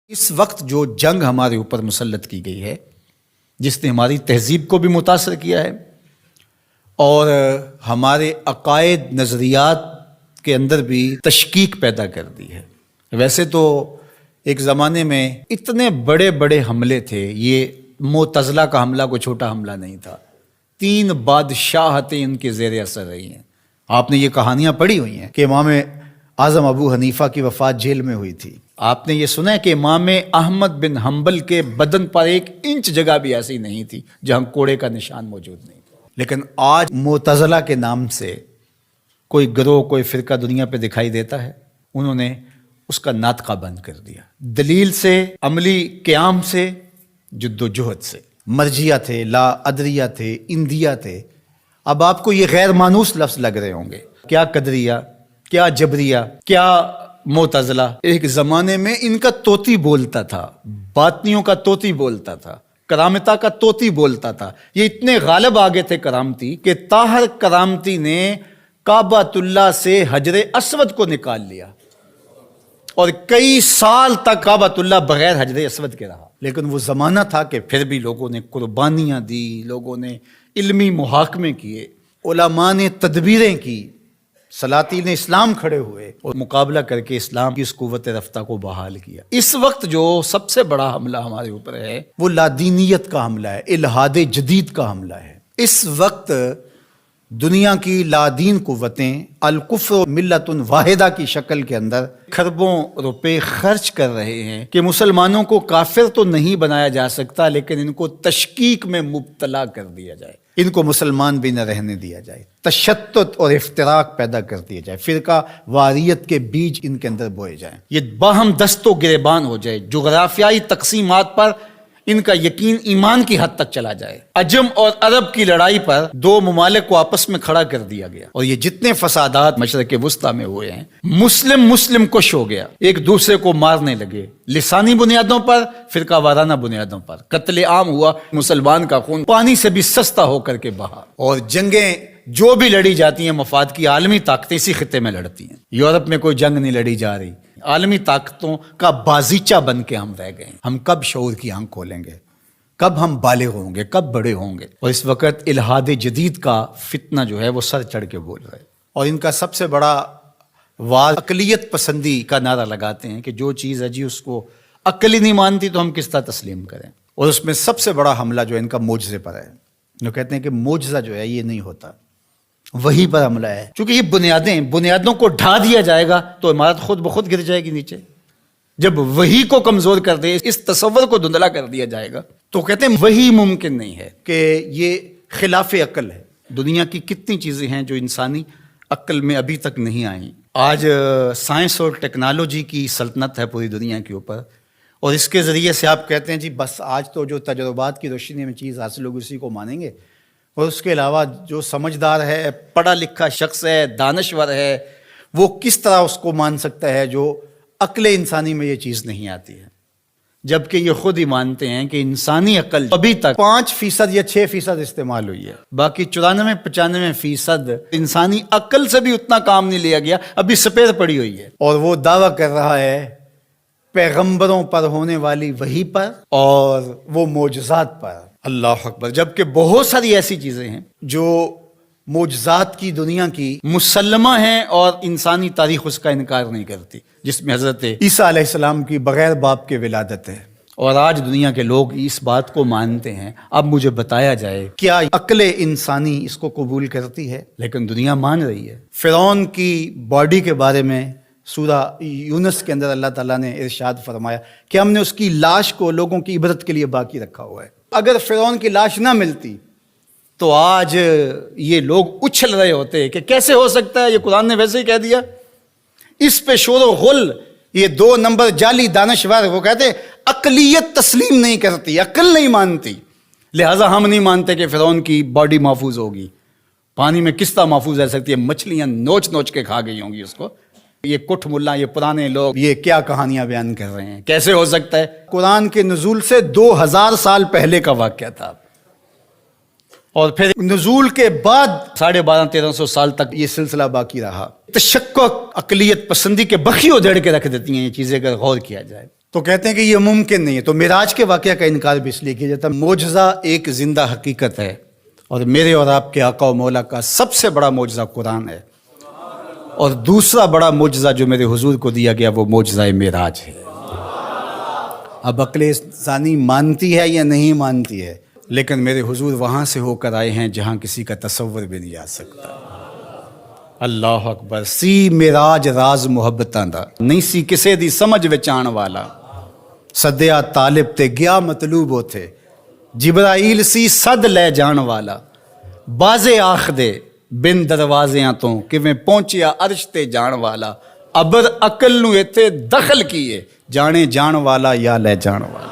اس وقت جو جنگ ہمارے اوپر مسلط کی گئی ہے، جس نے ہماری تہذیب کو بھی متاثر کیا ہے اور ہمارے عقائد نظریات کے اندر بھی تشکیک پیدا کر دی ہے۔ ویسے تو ایک زمانے میں اتنے بڑے بڑے حملے تھے، یہ معتزلہ کا حملہ کوئی چھوٹا حملہ نہیں تھا۔ 3 بادشاہتیں ان کے زیر اثر رہی ہیں۔ آپ نے یہ کہانیاں پڑھی ہوئی ہیں کہ امام اعظم ابو حنیفہ کی وفات جیل میں ہوئی تھی۔ آپ نے یہ سنا ہے کہ امام احمد بن حنبل کے بدن پر 1 انچ جگہ بھی ایسی نہیں تھی جہاں کوڑے کا نشان موجود نہیں تھا۔ لیکن آج معتزلہ کے نام سے کوئی گروہ، کوئی فرقہ دنیا پہ دکھائی دیتا ہے، انہوں نے اس کا ناطقہ بند کر دیا۔ دلیل سے، عملی قیام سے، جد و جہد سے۔ مرجیہ تھے، لا ادریہ تھے، اندیہ تھے۔ اب آپ کو یہ غیر مانوس لفظ لگ رہے ہوں گے، کیا قدریہ، کیا جبریہ، کیا معتزلہ۔ ایک زمانے میں ان کا طوطی بولتا تھا، باطنیوں کا طوطی بولتا تھا، کرامتہ کا طوطی بولتا تھا۔ یہ اتنے غالب آگے تھے کرامتی کہ طاہر کرامتی نے کعبۃ اللہ سے حجر اسود کو نکال لیا اور کئی سال تک کعبۃ اللہ بغیر حجر اسود کے رہا۔ لیکن وہ زمانہ تھا کہ پھر بھی لوگوں نے قربانیاں دی، لوگوں نے علمی محاکمے کیے، علماء نے تدبیریں کی، سلاطین اسلام کھڑے ہوئے اور مقابلہ کر کے اسلام کی اس قوت رفتہ کو بحال کیا۔ اس وقت جو سب سے بڑا حملہ ہمارے اوپر ہے وہ لادینیت کا حملہ ہے، الحاد جدید کا حملہ ہے۔ اس وقت دنیا کی لادین قوتیں الکفر ملت واحدہ کی شکل کے اندر کھربوں روپے خرچ کر رہے ہیں کہ مسلمانوں کو کافر تو نہیں بنایا جا سکتا، لیکن ان کو تشکیک میں مبتلا کر دیا جائے، ان کو مسلمان بھی نہ رہنے دیا جائے، تشتت اور افتراق پیدا کر دیا جائے، فرقہ واریت کے بیج ان کے اندر بوئے جائیں، یہ باہم دست و گریبان ہو جائے، جغرافیائی تقسیمات پر ان کا یقین ایمان کی حد تک چلا جائے۔ عجم اور عرب کی لڑائی پر 2 ممالک کو آپس میں کھڑا کر دیا گیا، اور یہ جتنے فسادات مشرق وسطیٰ میں ہوئے ہیں، مسلم کش ہو گیا، ایک دوسرے کو مارنے لگے، لسانی بنیادوں پر، فرقہ وارانہ بنیادوں پر، قتل عام ہوا، مسلمان کا خون پانی سے بھی سستا ہو کر کے بہا، اور جنگیں جو بھی لڑی جاتی ہیں مفاد کی عالمی طاقتیں اسی خطے میں لڑتی ہیں۔ یورپ میں کوئی جنگ نہیں لڑی جا رہی، عالمی طاقتوں کا بازیچہ بن کے ہم رہ گئے ہیں۔ ہم کب شعور کی آنکھ کھولیں گے؟ کب ہم بالغ ہوں گے؟ کب بڑے ہوں گے؟ اور اس وقت الحاد جدید کا فتنہ جو ہے وہ سر چڑھ کے بول رہا ہے، اور ان کا سب سے بڑا وار اقلیت پسندی کا نعرہ لگاتے ہیں کہ جو چیز ہے جی اس کو عقل ہی نہیں مانتی تو ہم کس طرح تسلیم کریں۔ اور اس میں سب سے بڑا حملہ جو ہے ان کا معجزے پر ہے۔ جو کہتے ہیں کہ معجزہ جو ہے یہ نہیں ہوتا، وہی پر حملہ ہے، چونکہ یہ بنیادوں کو ڈھا دیا جائے گا تو عمارت خود بخود گر جائے گی نیچے۔ جب وہی کو کمزور کر دے، اس تصور کو دھندلا کر دیا جائے گا، تو کہتے ہیں وہی ممکن نہیں ہے، کہ یہ خلاف عقل ہے۔ دنیا کی کتنی چیزیں ہیں جو انسانی عقل میں ابھی تک نہیں آئیں۔ آج سائنس اور ٹیکنالوجی کی سلطنت ہے پوری دنیا کے اوپر، اور اس کے ذریعے سے آپ کہتے ہیں جی بس آج تو جو تجربات کی روشنی میں چیز حاصل ہوگی اسی کو مانیں گے، اور اس کے علاوہ جو سمجھدار ہے، پڑھا لکھا شخص ہے، دانشور ہے، وہ کس طرح اس کو مان سکتا ہے جو عقل انسانی میں یہ چیز نہیں آتی ہے؟ جبکہ یہ خود ہی مانتے ہیں کہ انسانی عقل ابھی تک 5% یا 6% استعمال ہوئی ہے، باقی 94-95% انسانی عقل سے بھی اتنا کام نہیں لیا گیا، ابھی سپیر پڑی ہوئی ہے۔ اور وہ دعویٰ کر رہا ہے پیغمبروں پر ہونے والی وحی پر اور وہ معجزات پر۔ اللہ اکبر! جبکہ بہت ساری ایسی چیزیں ہیں جو معجزات کی دنیا کی مسلمہ ہیں اور انسانی تاریخ اس کا انکار نہیں کرتی، جس میں حضرت عیسیٰ علیہ السلام کی بغیر باپ کے ولادت ہے، اور آج دنیا کے لوگ اس بات کو مانتے ہیں۔ اب مجھے بتایا جائے کیا عقل انسانی اس کو قبول کرتی ہے؟ لیکن دنیا مان رہی ہے۔ فرعون کی باڈی کے بارے میں سورہ یونس کے اندر اللہ تعالیٰ نے ارشاد فرمایا کہ ہم نے اس کی لاش کو لوگوں کی عبرت کے لیے باقی رکھا ہوا ہے۔ اگر فرعون کی لاش نہ ملتی تو آج یہ لوگ اچھل رہے ہوتے کہ کیسے ہو سکتا ہے، یہ قرآن نے ویسے ہی کہہ دیا۔ اس پہ شور و غل، یہ 2 نمبر جعلی دانشور، وہ کہتے عقلیت تسلیم نہیں کرتی، عقل نہیں مانتی، لہٰذا ہم نہیں مانتے کہ فرعون کی باڈی محفوظ ہوگی۔ پانی میں کس طرح محفوظ رہ سکتی ہے؟ مچھلیاں نوچ کے کھا گئی ہوں گی اس کو۔ یہ کٹھ ملا، یہ پرانے لوگ یہ کیا کہانیاں بیان کر رہے ہیں؟ کیسے ہو سکتا ہے؟ قرآن کے نزول سے 2000 سال پہلے کا واقعہ تھا، اور پھر نزول کے بعد 1250-1300 سال تک یہ سلسلہ باقی رہا۔ تشکک، عقلیت پسندی کے بخیوں دھڑ کے رکھ دیتی ہیں یہ چیزیں اگر غور کیا جائے۔ تو کہتے ہیں کہ یہ ممکن نہیں ہے. تو معراج کے واقعہ کا انکار بھی اس لیے کیا جاتا ہے. معجزہ ایک زندہ حقیقت ہے، اور میرے اور آپ کے آقا و مولا کا سب سے بڑا معجزہ قرآن ہے، اور دوسرا بڑا معجزہ جو میرے حضور کو دیا گیا وہ معجزہ معراج ہے. اب عقل انسانی مانتی ہے یا نہیں مانتی ہے، لیکن میرے حضور وہاں سے ہو کر آئے ہیں جہاں کسی کا تصور بھی نہیں آ سکتا. اللہ اکبر. سی معراج راز محبتاں دا نہیں سی کسے دی سمجھ وچ آن والا، سدیا طالب تے گیا مطلوب ہوتے، جبرائیل سی صد لے جان والا، بازے آخ دے بن دروازیاں تو کیویں پہنچیا عرش تے جان والا، ابر عقل نو ایتھے دخل کیے جانے جان والا یا لے جان والا.